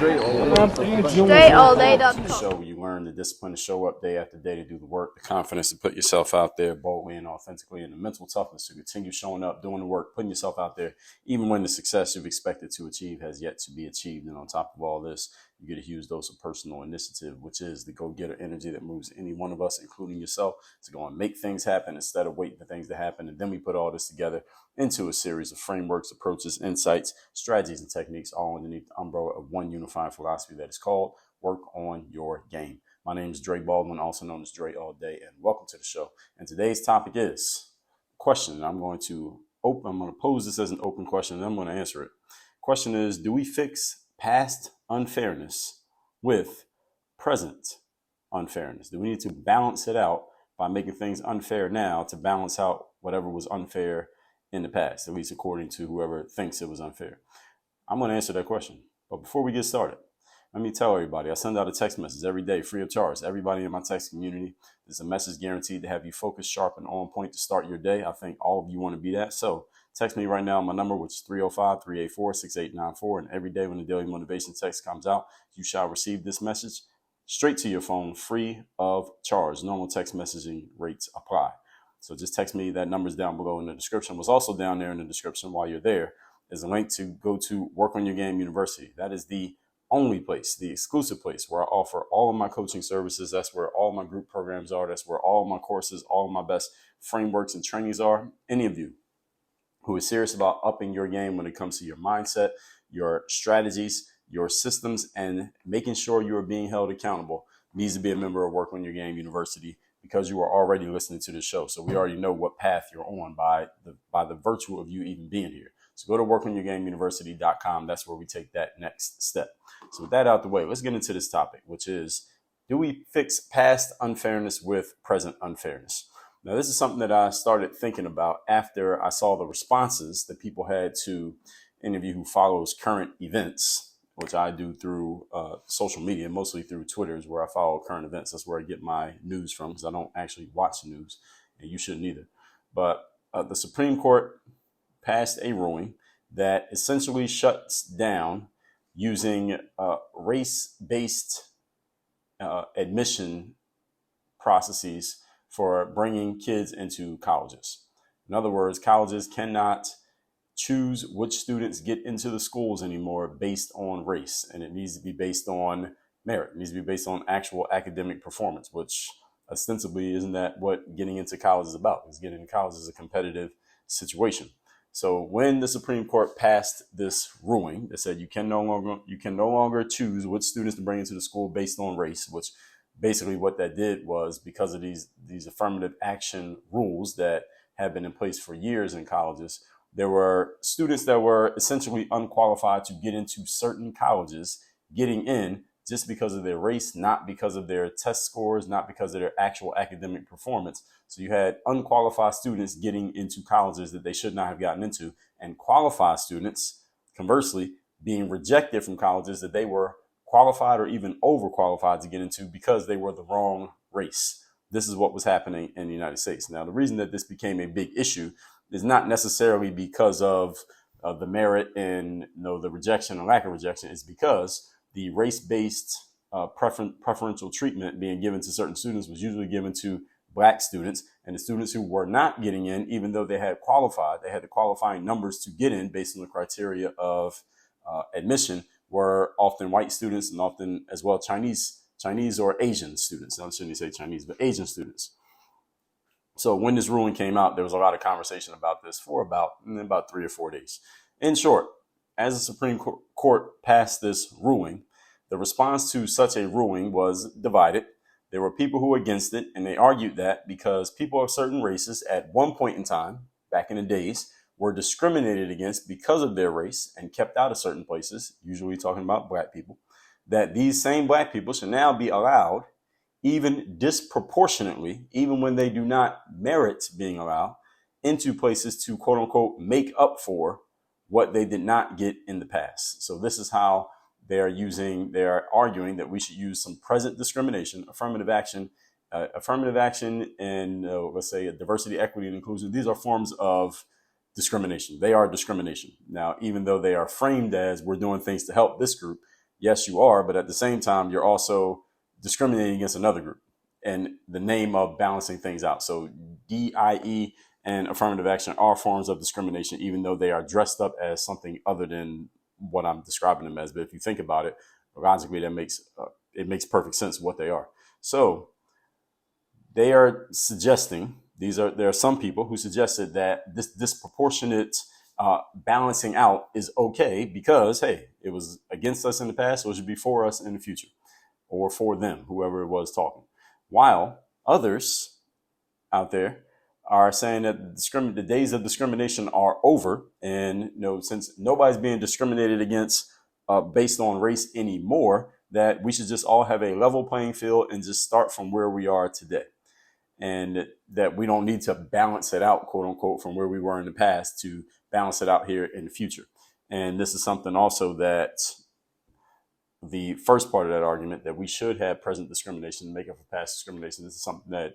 StraightAllDay.com. The show where you learn the discipline to show up day after day to do the work, the confidence to put yourself out there boldly and authentically, and the mental toughness to continue showing up, doing the work, putting yourself out there, even when the success you've expected to achieve has yet to be achieved. And on top of all this, you get a huge dose of personal initiative, which is the go-getter energy that moves any one of us, including yourself, to go and make things happen instead of waiting for things to happen. And then we put all this together into a series of frameworks, approaches, insights, strategies, and techniques, all underneath the umbrella of one unifying philosophy that is called Work on Your Game. My name is Baldwin, also known as Dre All Day, and welcome to the show. And today's topic is a question. I'm going to pose this as an open question, and I'm going to answer it. Question is, do we fix past unfairness with present unfairness? Do we need to balance it out by making things unfair now to balance out whatever was unfair in the past, at least according to whoever thinks it was unfair? I'm going to answer that question. But before we get started, let me tell everybody, I send out a text message every day, free of charge. Everybody in my text community, there's a message guaranteed to have you focused, sharp, and on point to start your day. I think all of you want to be that. So text me right now, my number, which is 305-384-6894. And every day when the daily motivation text comes out, you shall receive this message straight to your phone, free of charge. Normal text messaging rates apply. So just text me. That number's down below in the description. What's also down there in the description while you're there is a link to go to Work on Your Game University. That is the only place, the exclusive place where I offer all of my coaching services. That's where all my group programs are. That's where all my courses, all of my best frameworks and trainings are. Any of you who is serious about upping your game when it comes to your mindset, your strategies, your systems, and making sure you are being held accountable needs to be a member of Work on Your Game University, because you are already listening to the show. So we already know what path you're on by the virtue of you even being here. So go to WorkOnYourGame.LIVE. That's where we take that next step. So with that out the way, let's get into this topic, which is, do we fix past unfairness with present unfairness? Now, this is something that I started thinking about after I saw the responses that people had to any of you who follows current events, which I do through social media, mostly through Twitter is where I follow current events. That's where I get my news from, because I don't actually watch the news, and you shouldn't either. But the Supreme Court passed a ruling that essentially shuts down using race-based admission processes for bringing kids into colleges. In other words, colleges cannot choose which students get into the schools anymore based on race, and it needs to be based on merit. It needs to be based on actual academic performance, which ostensibly isn't that what getting into college is about. Because getting into college is a competitive situation. So when the Supreme Court passed this ruling that said you can no longer choose which students to bring into the school based on race, which basically what that did was, because of these affirmative action rules that have been in place for years in colleges, there were students that were essentially unqualified to get into certain colleges getting in just because of their race, not because of their test scores, not because of their actual academic performance. So you had unqualified students getting into colleges that they should not have gotten into, and qualified students, conversely, being rejected from colleges that they were qualified or even overqualified to get into because they were the wrong race. This is what was happening in the United States. Now, the reason that this became a big issue is not necessarily because of the merit and the rejection or lack of rejection. It's because the race-based preferential treatment being given to certain students was usually given to Black students, and the students who were not getting in, even though they had the qualifying numbers to get in based on the criteria of admission, were often white students and often as well Chinese or Asian students. I shouldn't say Chinese, but Asian students. So when this ruling came out, there was a lot of conversation about this for about 3 or 4 days. In short, as the Supreme Court passed this ruling, the response to such a ruling was divided. There were people who were against it, and they argued that because people of certain races at one point in time, back in the days, were discriminated against because of their race and kept out of certain places, usually talking about Black people, that these same Black people should now be allowed, even disproportionately, even when they do not merit being allowed, into places to quote unquote make up for what they did not get in the past. So this is how they are arguing that we should use some present discrimination, affirmative action, and let's say diversity, equity, and inclusion. These are forms of discrimination. They are discrimination. Now, even though they are framed as we're doing things to help this group, yes, you are, but at the same time, you're also discriminating against another group in the name of balancing things out. So DIE and affirmative action are forms of discrimination, even though they are dressed up as something other than what I'm describing them as. But if you think about it, logically, that makes it makes perfect sense what they are. So they are suggesting, there are some people who suggested that this disproportionate balancing out is okay because, hey, it was against us in the past, so it should be for us in the future, or for them, whoever it was talking. While others out there are saying that the days of discrimination are over, and since nobody's being discriminated against based on race anymore, that we should just all have a level playing field and just start from where we are today. And that we don't need to balance it out, quote unquote, from where we were in the past to balance it out here in the future. And this is something also that the first part of that argument, that we should have present discrimination to make up for past discrimination. This is something that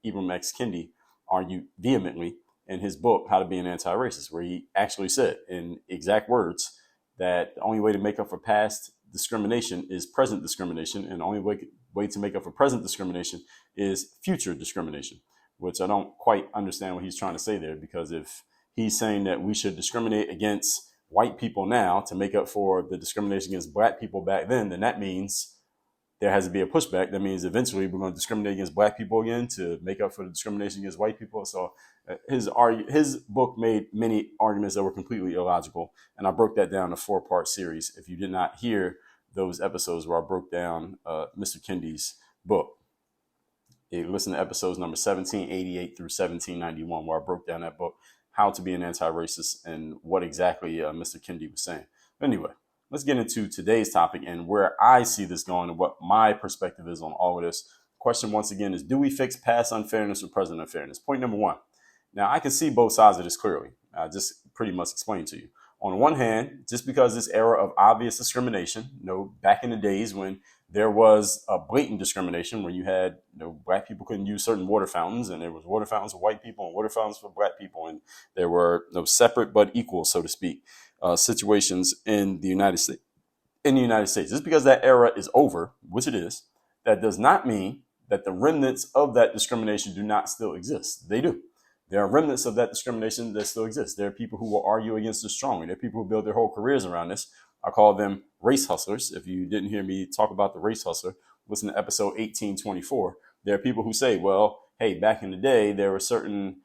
Ibram X. Kendi argued vehemently in his book, How to Be an Anti-Racist, where he actually said in exact words that the only way to make up for past discrimination is present discrimination, and the only way to make up for present discrimination is future discrimination, which I don't quite understand what he's trying to say there, because if he's saying that we should discriminate against white people now to make up for the discrimination against black people back then that means there has to be a pushback. That means eventually we're going to discriminate against black people again to make up for the discrimination against white people. So his book made many arguments that were completely illogical, and I broke that down in a 4-part series. If you did not hear those episodes where I broke down Mr. Kendi's book, listen to episodes number 1788 through 1791, where I broke down that book, How to Be an Anti-Racist, and what exactly Mr. Kendi was saying. But anyway, let's get into today's topic and where I see this going and what my perspective is on all of this. Question once again is, do we fix past unfairness or present unfairness? Point number one. Now, I can see both sides of this clearly. I just pretty much explained to you. On the one hand, just because this era of obvious discrimination, back in the days when there was a blatant discrimination where you had, black people couldn't use certain water fountains, and there was water fountains for white people and water fountains for black people, and there were separate but equal, so to speak, situations in the United States. Just because that era is over, which it is, that does not mean that the remnants of that discrimination do not still exist. They do. There are remnants of that discrimination that still exist. There are people who will argue against this strongly. There are people who build their whole careers around this. I call them race hustlers. If you didn't hear me talk about the race hustler, listen to episode 1824. There are people who say, well, hey, back in the day, there were certain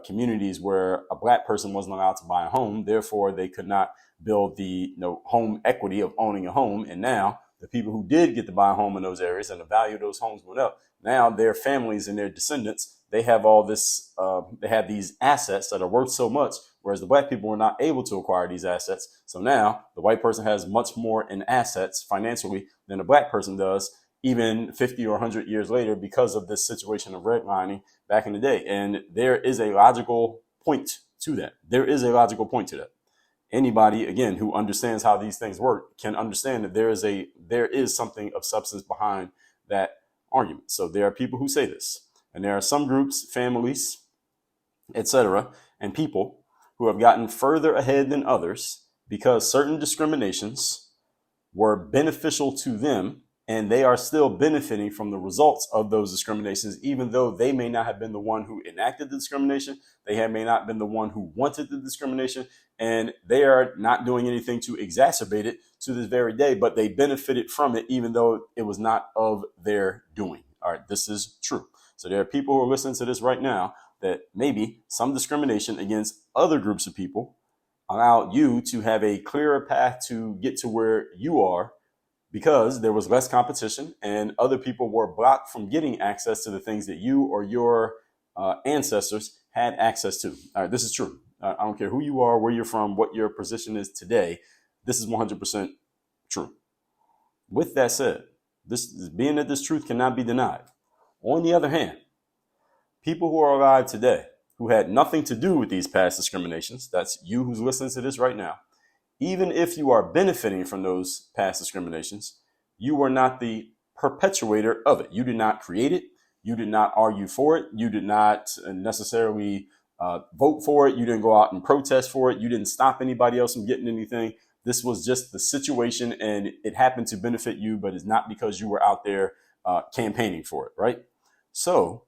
communities where a black person wasn't allowed to buy a home. Therefore, they could not build the home equity of owning a home. And now the people who did get to buy a home in those areas and the value of those homes went up. Now their families and their descendants, they have all this, they have these assets that are worth so much, whereas the black people were not able to acquire these assets. So now the white person has much more in assets financially than the black person does, even 50 or 100 years later, because of this situation of redlining back in the day. And there is a logical point to that. Anybody, again, who understands how these things work can understand that there is something of substance behind that argument. So there are people who say this, and there are some groups, families, etc., and people who have gotten further ahead than others because certain discriminations were beneficial to them, and they are still benefiting from the results of those discriminations, even though they may not have been the one who enacted the discrimination. They may not have been the one who wanted the discrimination, and they are not doing anything to exacerbate it to this very day, but they benefited from it, even though it was not of their doing. All right, this is true. So there are people who are listening to this right now that maybe some discrimination against other groups of people allowed you to have a clearer path to get to where you are, because there was less competition and other people were blocked from getting access to the things that you or your ancestors had access to. All right, this is true. I don't care who you are, where you're from, what your position is today. This is 100% true. With that said, being that this truth cannot be denied. On the other hand, people who are alive today who had nothing to do with these past discriminations, that's you who's listening to this right now, even if you are benefiting from those past discriminations, you are not the perpetuator of it. You did not create it. You did not argue for it. You did not necessarily vote for it. You didn't go out and protest for it. You didn't stop anybody else from getting anything. This was just the situation and it happened to benefit you, but it's not because you were out there campaigning for it, right? So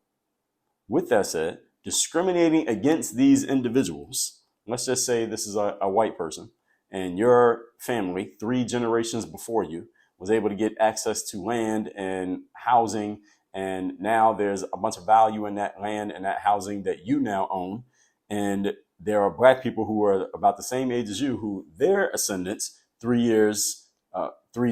with that said, discriminating against these individuals, let's just say this is a white person and your family 3 generations before you was able to get access to land and housing, and now there's a bunch of value in that land and that housing that you now own. And there are black people who are about the same age as you, who their ascendants 3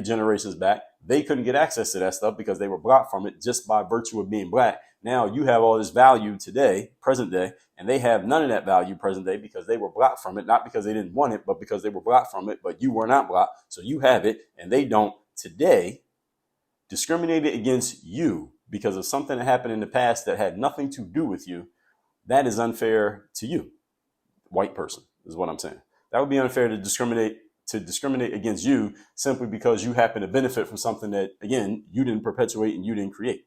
generations back, they couldn't get access to that stuff because they were blocked from it just by virtue of being black. Now you have all this value today, present day, and they have none of that value present day because they were blocked from it, not because they didn't want it, but because they were blocked from it, but you were not blocked. So you have it and they don't today. Discriminated against you because of something that happened in the past that had nothing to do with you. That is unfair to you, white person, is what I'm saying. That would be unfair to discriminate against you simply because you happen to benefit from something that, again, you didn't perpetuate and you didn't create.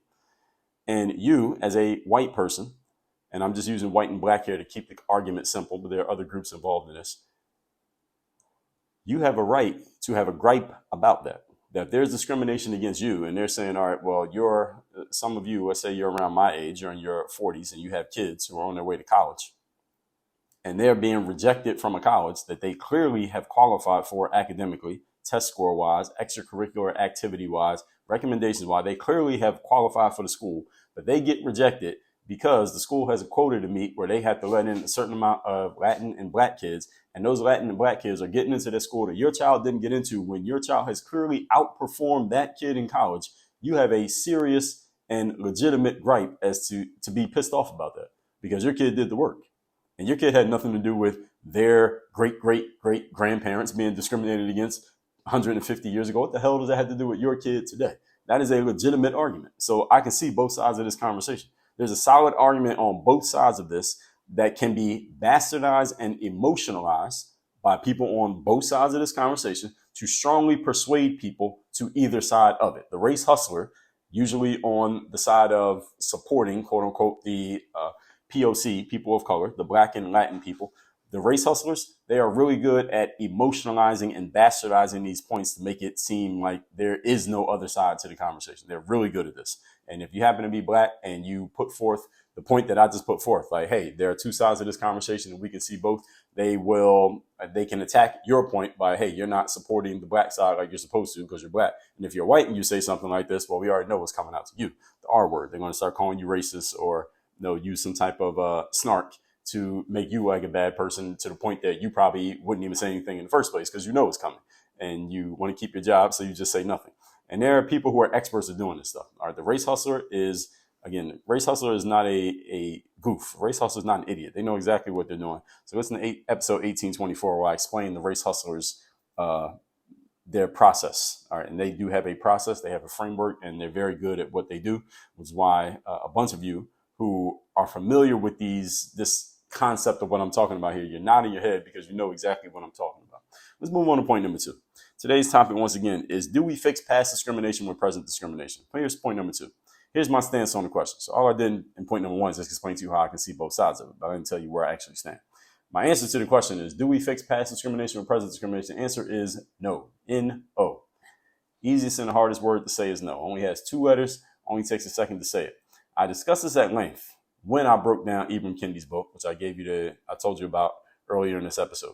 And you, as a white person, and I'm just using white and black here to keep the argument simple, but there are other groups involved in this, you have a right to have a gripe about that. That there's discrimination against you and they're saying, all right, well, some of you, let's say you're around my age, you're in your 40s and you have kids who are on their way to college and they're being rejected from a college that they clearly have qualified for academically, test score wise, extracurricular activity wise, recommendations wise. They clearly have qualified for the school, but they get rejected because the school has a quota to meet where they have to let in a certain amount of Latin and black kids. And those Latin and black kids are getting into the school that your child didn't get into. When your child has clearly outperformed that kid in college, you have a serious and legitimate gripe as to be pissed off about that because your kid did the work. And your kid had nothing to do with their great grandparents being discriminated against 150 years ago. What the hell does that have to do with your kid today? That is a legitimate argument. So I can see both sides of this conversation. There's a solid argument on both sides of this that can be bastardized and emotionalized by people on both sides of this conversation to strongly persuade people to either side of it. The race hustler, usually on the side of supporting, quote unquote, the POC, people of color, the black and Latin people. The race hustlers, they are really good at emotionalizing and bastardizing these points to make it seem like there is no other side to the conversation. They're really good at this. And if you happen to be black and you put forth the point that I just put forth, like, hey, there are 2 sides of this conversation and we can see both, they can attack your point by, hey, you're not supporting the black side like you're supposed to because you're black. And if you're white and you say something like this, well, we already know what's coming out to you, the R word. They're going to start calling you racist or use some type of snark to make you like a bad person to the point that you probably wouldn't even say anything in the first place because you know it's coming and you want to keep your job. So you just say nothing. And there are people who are experts at doing this stuff. All right. The race hustler is not a goof. Race hustler is not an idiot. They know exactly what they're doing. So listen to episode 1824 where I explain the race hustlers, their process. All right. And they do have a process. They have a framework and they're very good at what they do, which is why a bunch of you who are familiar with this concept of what I'm talking about here, you're nodding your head because you know exactly what I'm talking about. Let's move on to point number 2. Today's topic, once again, is do we fix past discrimination with present discrimination? Here's point number 2. Here's my stance on the question. So all I did in point number 1 is just explain to you how I can see both sides of it, but I didn't tell you where I actually stand. My answer to the question is, do we fix past discrimination with present discrimination? The answer is no. N-O. Easiest and the hardest word to say is no. Only has 2 letters. Only takes a second to say it. I discussed this at length when I broke down Ibram Kendi's book, which I told you about earlier in this episode.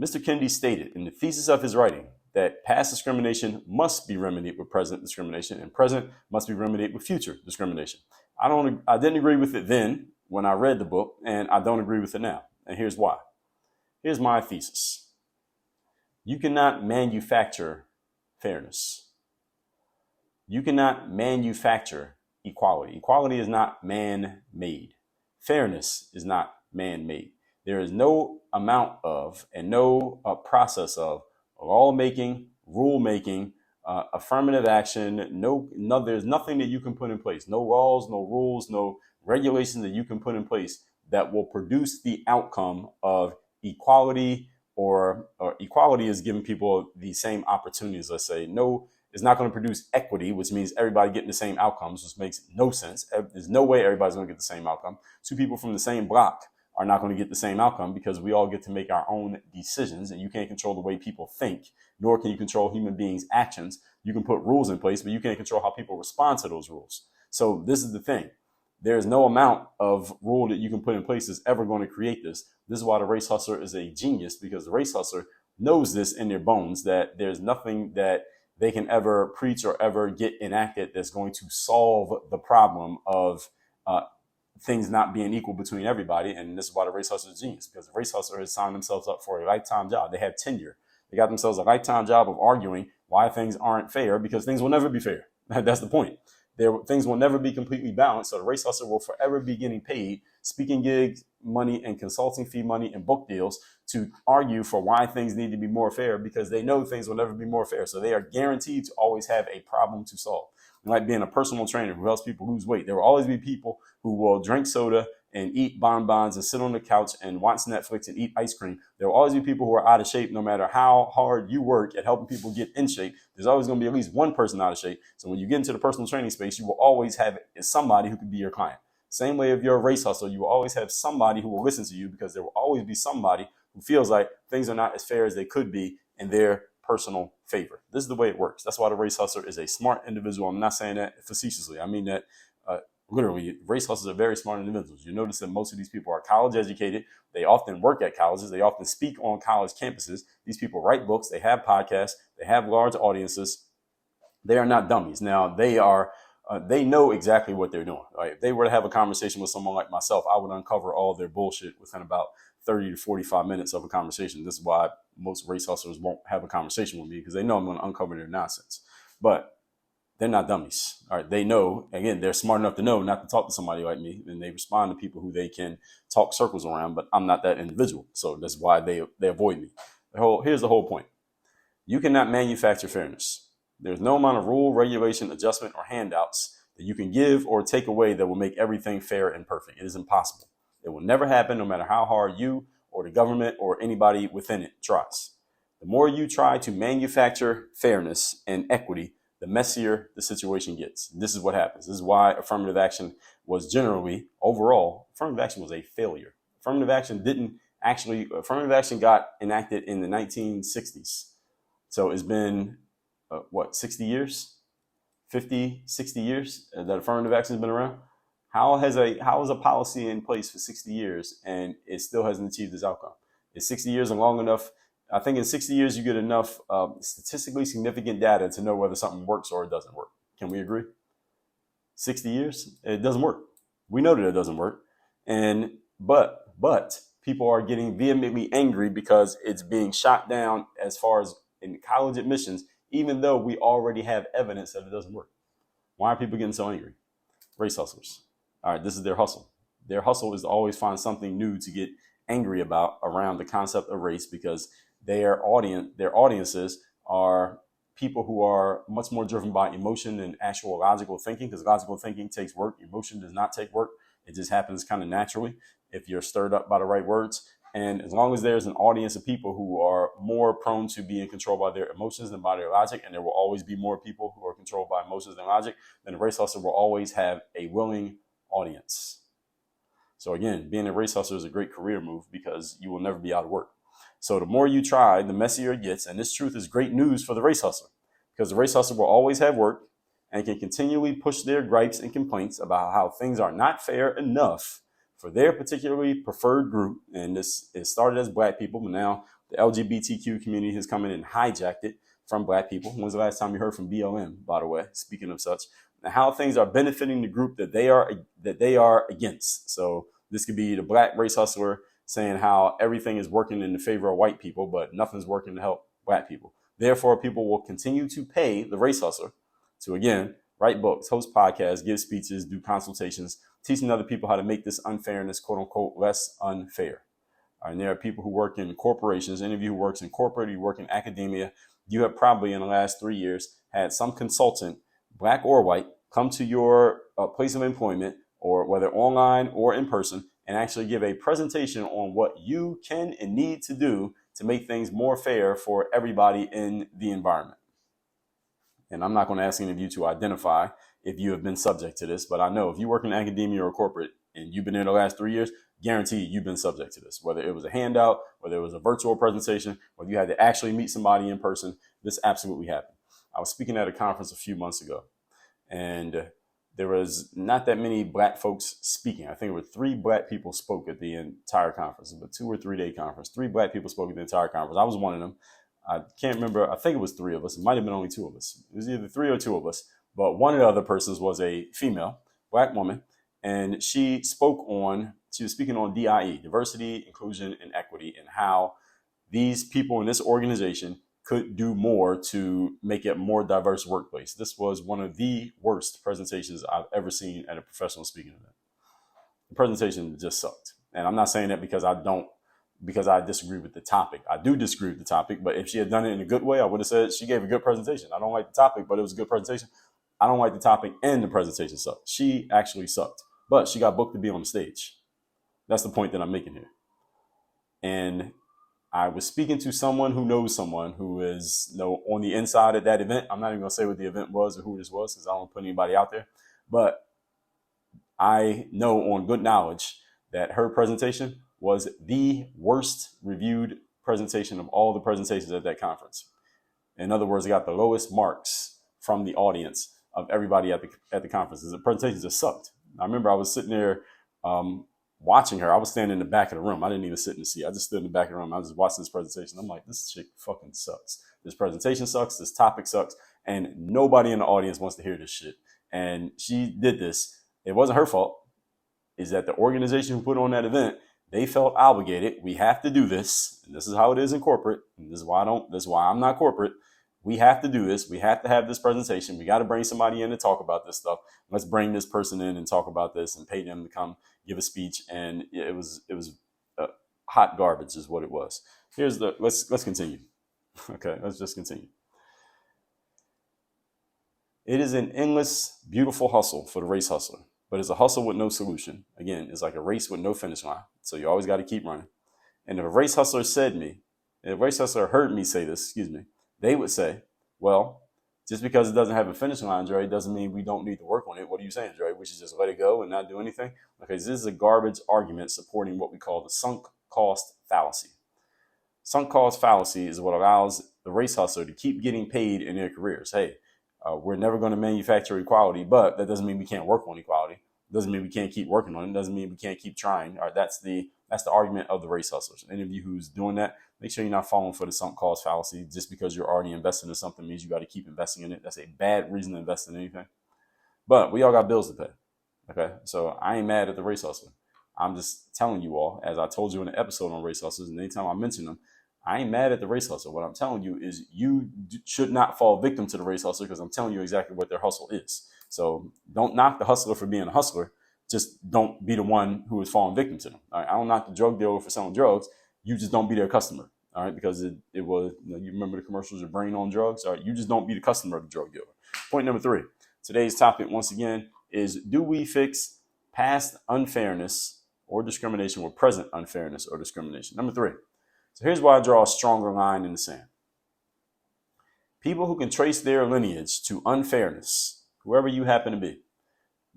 Mr. Kendi stated in the thesis of his writing that past discrimination must be remedied with present discrimination and present must be remedied with future discrimination. I didn't agree with it then when I read the book, and I don't agree with it now. And here's why. Here's my thesis. You cannot manufacture fairness. You cannot manufacture equality. Equality is not man-made. Fairness is not man-made. There is no amount of and no process of law-making, rule-making, affirmative action. There's nothing that you can put in place. No laws, no rules, no regulations that you can put in place that will produce the outcome of equality or equality is giving people the same opportunities, let's say. No, it's not going to produce equity, which means everybody getting the same outcomes, which makes no sense. There's no way everybody's going to get the same outcome. 2 people from the same block are not going to get the same outcome, because we all get to make our own decisions, and you can't control the way people think, nor can you control human beings' actions. You can put rules in place, but you can't control how people respond to those rules. So this is the thing. There's no amount of rule that you can put in place that's ever going to create this. This is why the race hustler is a genius, because the race hustler knows this in their bones, that there's nothing that they can ever preach or ever get enacted that's going to solve the problem of things not being equal between everybody. And this is why the race hustler is genius, because the race hustler has signed themselves up for a lifetime job. They have tenure. They got themselves a lifetime job of arguing why things aren't fair, because things will never be fair. That's the point. Things will never be completely balanced. So the race hustler will forever be getting paid speaking gigs money and consulting fee money and book deals to argue for why things need to be more fair, because they know things will never be more fair. So they are guaranteed to always have a problem to solve. Like being a personal trainer who helps people lose weight, there will always be people who will drink soda and eat bonbons and sit on the couch and watch Netflix and eat ice cream. There will always be people who are out of shape. No matter how hard you work at helping people get in shape, there's always going to be at least one person out of shape. So when you get into the personal training space, you will always have somebody who could be your client. Same way, if you're a race hustler, you will always have somebody who will listen to you, because there will always be somebody who feels like things are not as fair as they could be in their personal favor. This is the way it works. That's why the race hustler is a smart individual. I'm not saying that facetiously. I mean that literally. Race hustlers are very smart individuals. You notice that most of these people are college educated. They often work at colleges. They often speak on college campuses. These people write books. They have podcasts. They have large audiences. They are not dummies. Now, they know exactly what they're doing. Right? If they were to have a conversation with someone like myself, I would uncover all their bullshit within about 30 to 45 minutes of a conversation. This is why most race hustlers won't have a conversation with me, because they know I'm going to uncover their nonsense. But they're not dummies. All right. They know, again, they're smart enough to know not to talk to somebody like me, and they respond to people who they can talk circles around, but I'm not that individual. So that's why they avoid me. Here's the whole point. You cannot manufacture fairness. There's no amount of rule, regulation, adjustment, or handouts that you can give or take away that will make everything fair and perfect. It is impossible. It will never happen, no matter how hard you or the government or anybody within it tries. The more you try to manufacture fairness and equity, the messier the situation gets. This is what happens. This is why affirmative action was generally, overall, affirmative action was a failure. Affirmative action got enacted in the 1960s. So it's been, 60 years? 50, 60 years that affirmative action has been around? How is a policy in place for 60 years and it still hasn't achieved this outcome? Is 60 years long enough? I think in 60 years, you get enough statistically significant data to know whether something works or it doesn't work. Can we agree? 60 years, it doesn't work. We know that it doesn't work. But people are getting vehemently angry because it's being shot down as far as in college admissions, even though we already have evidence that it doesn't work. Why are people getting so angry? Race hustlers. All right, this is their hustle. Their hustle is to always find something new to get angry about around the concept of race, because their audiences are people who are much more driven by emotion than actual logical thinking, because logical thinking takes work. Emotion does not take work. It just happens kind of naturally if you're stirred up by the right words. And as long as there's an audience of people who are more prone to being controlled by their emotions than by their logic, and there will always be more people who are controlled by emotions than logic, then the race hustler will always have a willing audience. So again, being a race hustler is a great career move, because you will never be out of work. So the more you try, the messier it gets. And this truth is great news for the race hustler, because the race hustler will always have work and can continually push their gripes and complaints about how things are not fair enough for their particularly preferred group. And this it started as Black people, but now the LGBTQ community has come in and hijacked it from Black people. When's the last time you heard from BLM, by the way, speaking of such, and how things are benefiting the group that they are against. So this could be the Black race hustler saying how everything is working in the favor of white people, but nothing's working to help Black people. Therefore, people will continue to pay the race hustler to, again, write books, host podcasts, give speeches, do consultations, teaching other people how to make this unfairness, quote unquote, less unfair. And there are people who work in corporations. Any of you who works in corporate, you work in academia, you have probably in the last 3 years had some consultant, Black or white, come to your place of employment, or whether online or in person, and actually give a presentation on what you can and need to do to make things more fair for everybody in the environment. And I'm not going to ask any of you to identify if you have been subject to this, but I know if you work in academia or corporate and you've been there the last 3 years, guaranteed you've been subject to this. Whether it was a handout, whether it was a virtual presentation, whether you had to actually meet somebody in person, this absolutely happened. I was speaking at a conference a few months ago, and there was not that many black folks speaking. I think it were 3 black people spoke at the entire conference. It was a 2 or 3 day conference. 3 black people spoke at the entire conference. I was one of them. I can't remember. I think it was 3 of us. It might have been only 2 of us. It was either 3 or 2 of us. But one of the other persons was a female, black woman. And she was speaking on DIE, diversity, inclusion, and equity, and how these people in this organization could do more to make it a more diverse workplace. This was one of the worst presentations I've ever seen at a professional speaking event. The presentation just sucked. And I'm not saying that because I disagree with the topic. I do disagree with the topic, but if she had done it in a good way, I would have said she gave a good presentation. I don't like the topic, but it was a good presentation. I don't like the topic and the presentation sucked. She actually sucked, but she got booked to be on the stage. That's the point that I'm making here. And I was speaking to someone who knows someone who is on the inside of that event. I'm not even going to say what the event was or who this was because I don't want to put anybody out there. But I know on good knowledge that her presentation was the worst reviewed presentation of all the presentations at that conference. In other words, it got the lowest marks from the audience of everybody at the conference. The presentation just sucked. I remember I was sitting there watching her. I was standing in the back of the room. I didn't even sit in the seat. I just stood in the back of the room. I was just watching this presentation. I'm like, this chick fucking sucks. This presentation sucks. This topic sucks. And nobody in the audience wants to hear this shit. And she did this. It wasn't her fault. Is that the organization who put on that event, they felt obligated. We have to do this. And this is how it is in corporate. And this is why I'm not corporate. We have to do this. We have to have this presentation. We got to bring somebody in to talk about this stuff. Let's bring this person in and talk about this and pay them to come give a speech. And it was hot garbage is what it was. Let's continue. Okay, let's just continue. It is an endless, beautiful hustle for the race hustler, but it's a hustle with no solution. Again, it's like a race with no finish line. So you always got to keep running. And if a race hustler heard me say this, they would say, well, just because it doesn't have a finish line, Dre, doesn't mean we don't need to work on it. What are you saying, Dre? We should just let it go and not do anything? Okay, so this is a garbage argument supporting what we call the sunk cost fallacy. Sunk cost fallacy is what allows the race hustler to keep getting paid in their careers. Hey, we're never going to manufacture equality, but that doesn't mean we can't work on equality. Doesn't mean we can't keep working on it. Doesn't mean we can't keep trying. All right, that's the argument of the race hustlers. Any of you who's doing that, make sure you're not falling for the sunk cost fallacy. Just because you're already investing in something means you got to keep investing in it. That's a bad reason to invest in anything. But we all got bills to pay. Okay, so I ain't mad at the race hustler. I'm just telling you all, as I told you in the episode on race hustlers, and anytime I mention them, I ain't mad at the race hustler. What I'm telling you is you should not fall victim to the race hustler because I'm telling you exactly what their hustle is. So don't knock the hustler for being a hustler. Just don't be the one who is falling victim to them. All right? I don't knock the drug dealer for selling drugs. You just don't be their customer. All right, because it was, you remember the commercials, your brain on drugs. All right, you just don't be the customer of the drug dealer. Point number 3. Today's topic, once again, is do we fix past unfairness or discrimination with present unfairness or discrimination? Number 3. So here's why I draw a stronger line in the sand. People who can trace their lineage to unfairness, whoever you happen to be.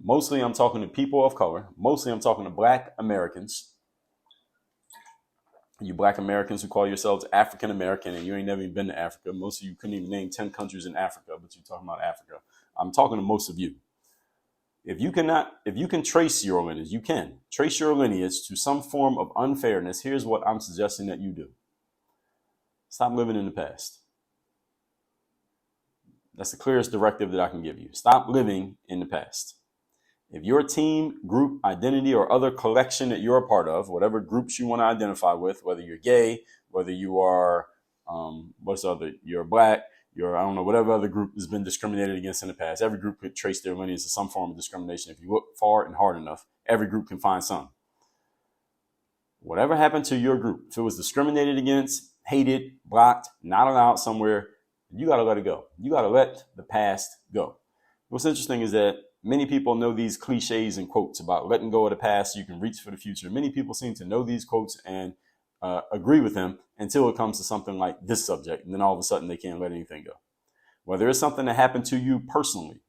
Mostly I'm talking to people of color. Mostly I'm talking to Black Americans. You Black Americans who call yourselves African American and you ain't never even been to Africa. Most of you couldn't even name 10 countries in Africa, but you're talking about Africa. I'm talking to most of you. If you can trace your lineage, you can trace your lineage to some form of unfairness. Here's what I'm suggesting that you do. Stop living in the past. That's the clearest directive that I can give you. Stop living in the past. If your team, group, identity, or other collection that you're a part of, whatever groups you want to identify with, whether you're gay, whether you are, you're Black, whatever other group has been discriminated against in the past, every group could trace their lineage to some form of discrimination. If you look far and hard enough, every group can find some. Whatever happened to your group, if it was discriminated against, hated, blocked, not allowed somewhere, you got to let it go. You got to let the past go. What's interesting is that many people know these cliches and quotes about letting go of the past so you can reach for the future. Many people seem to know these quotes and agree with them until it comes to something like this subject. And then all of a sudden they can't let anything go. Whether it's something that happened to you personally,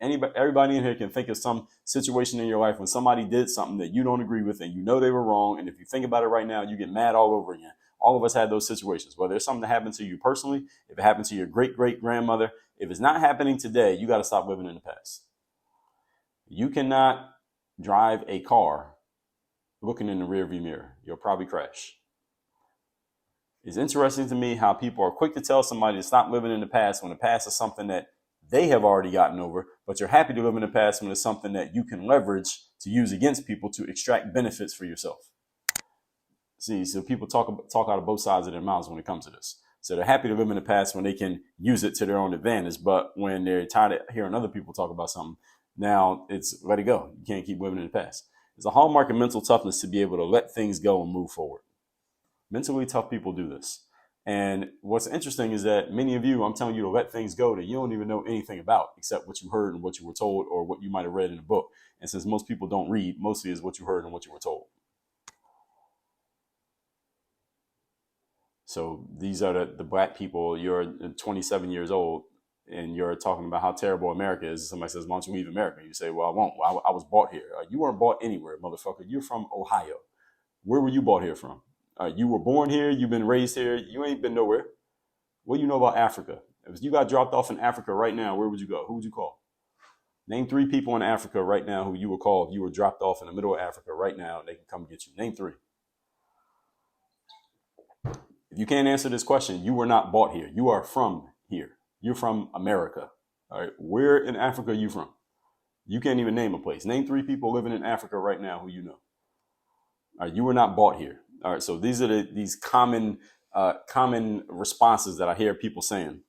everybody in here can think of some situation in your life when somebody did something that you don't agree with and you know they were wrong. And if you think about it right now, you get mad all over again. All of us had those situations, whether it's something that happened to you personally, if it happened to your great-great-grandmother. If it's not happening today, you got to stop living in the past. You cannot drive a car looking in the rearview mirror. You'll probably crash. It's interesting to me how people are quick to tell somebody to stop living in the past when the past is something that they have already gotten over, but you're happy to live in the past when it's something that you can leverage to use against people to extract benefits for yourself. See, so people talk out of both sides of their mouths when it comes to this. So they're happy to live in the past when they can use it to their own advantage, but when they're tired of hearing other people talk about something, now it's let it go. You can't keep living in the past. It's a hallmark of mental toughness to be able to let things go and move forward. Mentally tough people do this. And what's interesting is that many of you, I'm telling you to let things go that you don't even know anything about except what you heard and what you were told or what you might have read in a book. And since most people don't read, mostly is what you heard and what you were told. So these are the black people. You're 27 years old and you're talking about how terrible America is. Somebody says, why don't you leave America? You say, well, I won't. I was bought here. You weren't bought anywhere, motherfucker. You're from Ohio. Where were you bought here from? You were born here. You've been raised here. You ain't been nowhere. What do you know about Africa? If you got dropped off in Africa right now, where would you go? Who would you call? Name 3 people in Africa right now who you would call if you were dropped off in the middle of Africa right now and they can come get you. Name 3. If you can't answer this question, you were not bought here. You are from here. You're from America. All right. Where in Africa are you from? You can't even name a place. Name 3 people living in Africa right now who you know. All right. You were not bought here. All right. So these are these common responses that I hear people saying.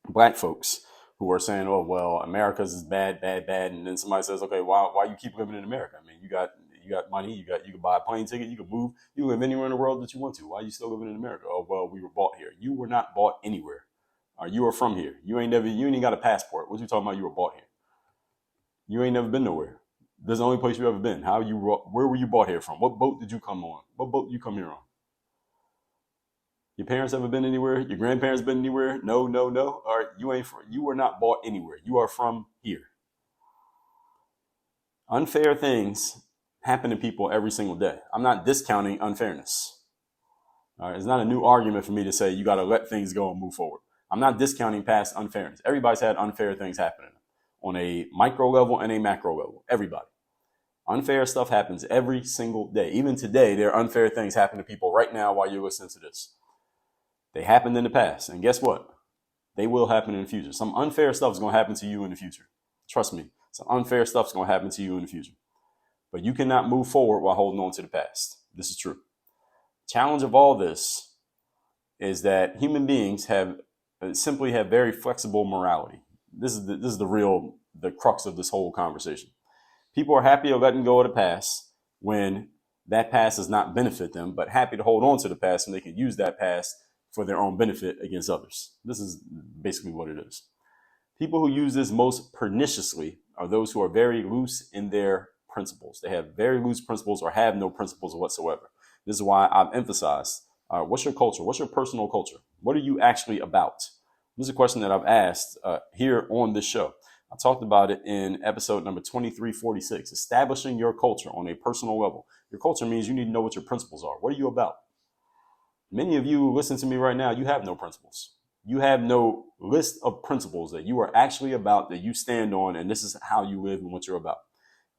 Black folks who are saying, oh, well, America's is bad, bad, bad. And then somebody says, okay, why you keep living in America? I mean, you got money, you can buy a plane ticket, you can move, you can live anywhere in the world that you want to. Why are you still living in America? Oh, well, we were bought here. You were not bought anywhere. You are from here. You ain't even got a passport. What you talking about? You were bought here. You ain't never been nowhere. This is the only place you ever been. Where were you bought here from? What boat did you come on? What boat did you come here on? Your parents ever been anywhere? Your grandparents been anywhere? No. All right, you were not bought anywhere. You are from here. Unfair things happen to people every single day. I'm not discounting unfairness. All right, it's not a new argument for me to say you got to let things go and move forward. I'm not discounting past unfairness. Everybody's had unfair things happening on a micro level and a macro level. Everybody. Unfair stuff happens every single day. Even today, there are unfair things happening to people right now while you're listening to this. They happened in the past. And guess what? They will happen in the future. Some unfair stuff is going to happen to you in the future. Trust me. Some unfair stuff is going to happen to you in the future. But you cannot move forward while holding on to the past. This is true. Challenge of all this is that human beings simply have very flexible morality. This is the crux of this whole conversation. People are happy of letting go of the past when that past does not benefit them, but happy to hold on to the past and they can use that past for their own benefit against others. This is basically what it is. People who use this most perniciously are those who are very loose in their principles. They have very loose principles or have no principles whatsoever. This is why I've emphasized, what's your culture? What's your personal culture? What are you actually about? This is a question that I've asked here on this show. I talked about it in episode number 2346, establishing your culture on a personal level. Your culture means you need to know what your principles are. What are you about? Many of you listen to me right now, you have no principles. You have no list of principles that you are actually about, that you stand on, and this is how you live and what you're about.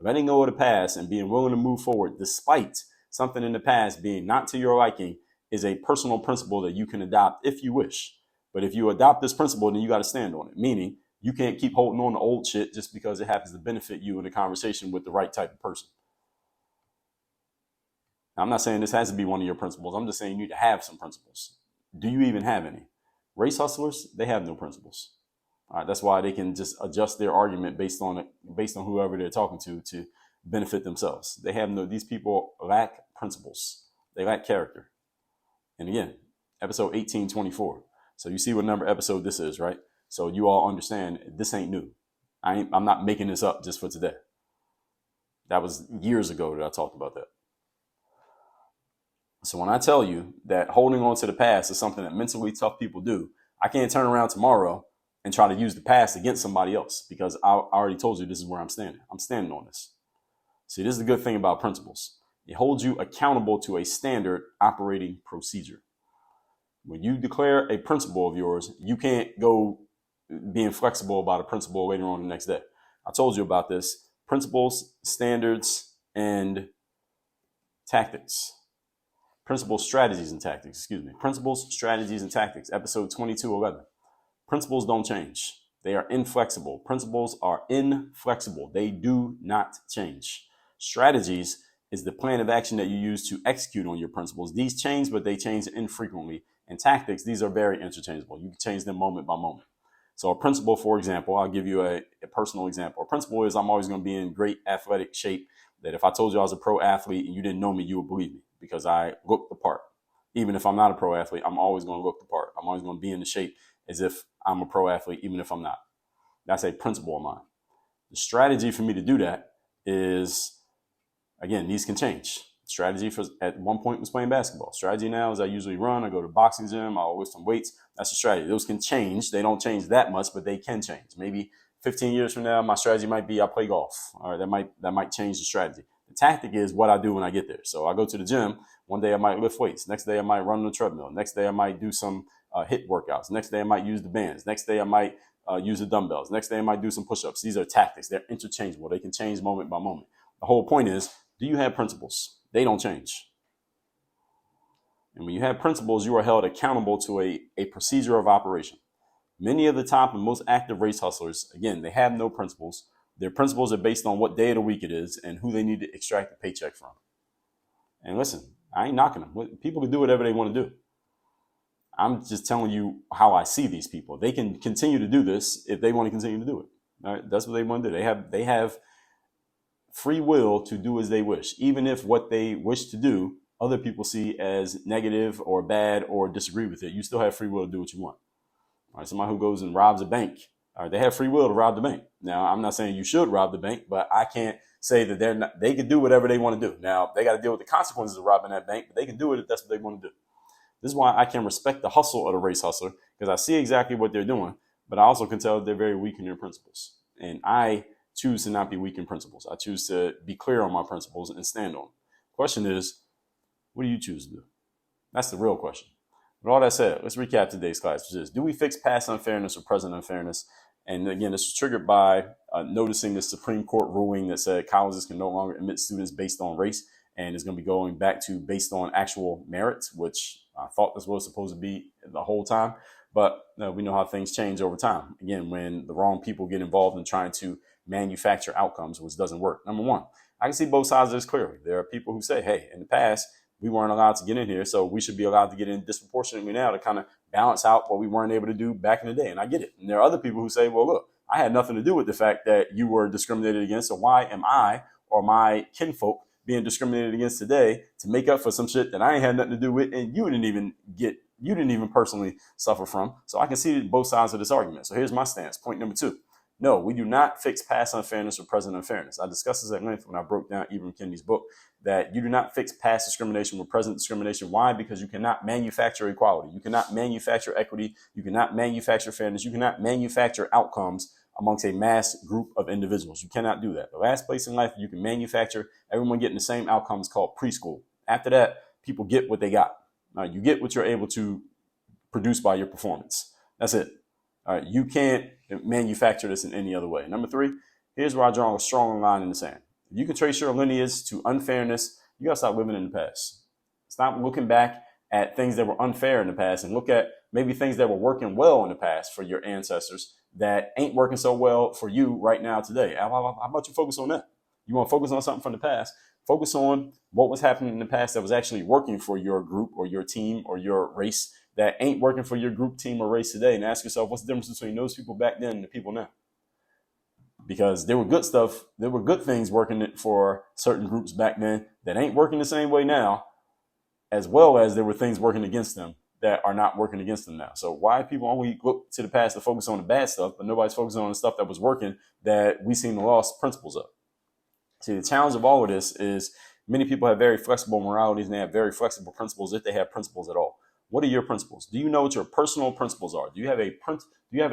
Letting go of the past and being willing to move forward despite something in the past being not to your liking is a personal principle that you can adopt if you wish. But if you adopt this principle, then you got to stand on it, meaning you can't keep holding on to old shit just because it happens to benefit you in a conversation with the right type of person. Now, I'm not saying this has to be one of your principles. I'm just saying you need to have some principles. Do you even have any? Race hustlers, they have no principles. All right, that's why they can just adjust their argument based on whoever they're talking to benefit themselves. These people lack principles. They lack character. And again, episode 1824. So you see what number episode this is, right? So you all understand this ain't new. I'm not making this up just for today. That was years ago that I talked about that. So when I tell you that holding on to the past is something that mentally tough people do, I can't turn around tomorrow and try to use the past against somebody else, because I already told you this is where I'm standing. I'm standing on this. See, this is the good thing about principles. It holds you accountable to a standard operating procedure. When you declare a principle of yours, you can't go being flexible about a principle later on the next day. I told you about this. Principles, standards, and tactics. Principles, strategies, and tactics. Excuse me. Principles, strategies, and tactics. Episode 2211. Principles don't change. They are inflexible. Principles are inflexible. They do not change. Strategies is the plan of action that you use to execute on your principles. These change, but they change infrequently. And tactics, these are very interchangeable. You can change them moment by moment. So a principle, for example, I'll give you a personal example. A principle is I'm always going to be in great athletic shape, that if I told you I was a pro athlete and you didn't know me, you would believe me because I look the part. Even if I'm not a pro athlete, I'm always going to look the part. I'm always going to be in the shape as if I'm a pro athlete, even if I'm not. That's a principle of mine. The strategy for me to do that is, again, these can change. Strategy for at one point was playing basketball. Strategy now is I usually run, I go to the boxing gym, I'll lift some weights. That's a strategy. Those can change. They don't change that much, but they can change. Maybe 15 years from now, my strategy might be I play golf. All right, that might change the strategy. The tactic is what I do when I get there. So I go to the gym. One day I might lift weights. Next day I might run on the treadmill. Next day I might do some HIIT workouts. Next day I might use the bands. Next day I might use the dumbbells. Next day I might do some push-ups. These are tactics. They're interchangeable. They can change moment by moment. The whole point is, do you have principles? They don't change. And when you have principles, you are held accountable to a procedure of operation. Many of the top and most active race hustlers, again, they have no principles. Their principles are based on what day of the week it is and who they need to extract a paycheck from. And listen, I ain't knocking them. People can do whatever they want to do. I'm just telling you how I see these people. They can continue to do this if they want to continue to do it. All right? That's what they want to do. They have free will to do as they wish, even if what they wish to do, other people see as negative or bad or disagree with it. You still have free will to do what you want. All right, somebody who goes and robs a bank, all right, they have free will to rob the bank. Now, I'm not saying you should rob the bank, but I can't say that they can do whatever they want to do. Now, they got to deal with the consequences of robbing that bank, but they can do it if that's what they want to do. This is why I can respect the hustle of the race hustler, because I see exactly what they're doing, but I also can tell that they're very weak in their principles. And I choose to not be weak in principles. I choose to be clear on my principles and stand on them. Question is, what do you choose to do? That's the real question. With all that said, let's recap today's class, which is, do we fix past unfairness or present unfairness? And again, this was triggered by noticing the Supreme Court ruling that said colleges can no longer admit students based on race, and is going to be going back to based on actual merit, which I thought this was supposed to be the whole time. But we know how things change over time. Again, when the wrong people get involved in trying to manufacture outcomes, which doesn't work. Number one, I can see both sides of this clearly. There are people who say, hey, in the past, we weren't allowed to get in here, so we should be allowed to get in disproportionately now to kind of balance out what we weren't able to do back in the day. And I get it. And there are other people who say, well, look, I had nothing to do with the fact that you were discriminated against, so why am I or my kinfolk being discriminated against today to make up for some shit that I ain't had nothing to do with and you didn't even personally suffer from? So I can see both sides of this argument. So here's my stance. Point number two. No, we do not fix past unfairness or present unfairness. I discussed this at length when I broke down Ibram Kendi's book, that you do not fix past discrimination with present discrimination. Why? Because you cannot manufacture equality. You cannot manufacture equity. You cannot manufacture fairness. You cannot manufacture outcomes amongst a mass group of individuals. You cannot do that. The last place in life you can manufacture everyone getting the same outcome is called preschool. After that, people get what they got. You get what you're able to produce by your performance. That's it. All right, you can't manufacture this in any other way. Number three, here's where I draw a strong line in the sand. If you can trace your lineage to unfairness, you got to stop living in the past. Stop looking back at things that were unfair in the past and look at maybe things that were working well in the past for your ancestors that ain't working so well for you right now today. How about you focus on that? You want to focus on something from the past? Focus on what was happening in the past that was actually working for your group or your team or your race that ain't working for your group, team, or race today, and ask yourself, what's the difference between those people back then and the people now? Because there were good stuff, there were good things working for certain groups back then that ain't working the same way now, as well as there were things working against them that are not working against them now. So why people only look to the past to focus on the bad stuff, but nobody's focusing on the stuff that was working that we seem to lost principles of? See, the challenge of all of this is many people have very flexible moralities and they have very flexible principles if they have principles at all. What are your principles? Do you know what your personal principles are? Do you have a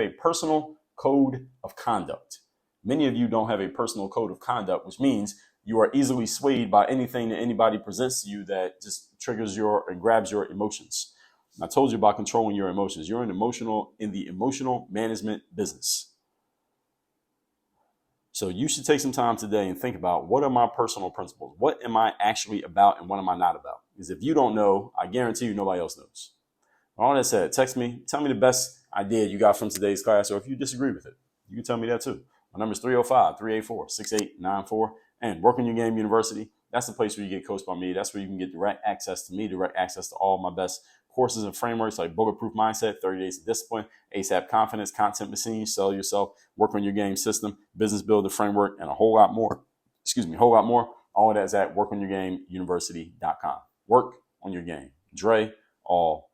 personal code of conduct? Many of you don't have a personal code of conduct, which means you are easily swayed by anything that anybody presents to you that just triggers and grabs your emotions. And I told you about controlling your emotions. You're in the emotional management business. So you should take some time today and think about, what are my personal principles? What am I actually about and what am I not about? Because if you don't know, I guarantee you nobody else knows. All that said, text me. Tell me the best idea you got from today's class, or if you disagree with it, you can tell me that too. My number is 305-384-6894. And Work on Your Game University, that's the place where you get coached by me. That's where you can get direct access to me, direct access to all my best courses and frameworks like Bulletproof Mindset, 30 Days of Discipline, ASAP Confidence, Content Machine, Sell Yourself, Work on Your Game System, Business Builder Framework, and a whole lot more. All of that's at WorkOnYourGameUniversity.com. Work on your game. Dre, all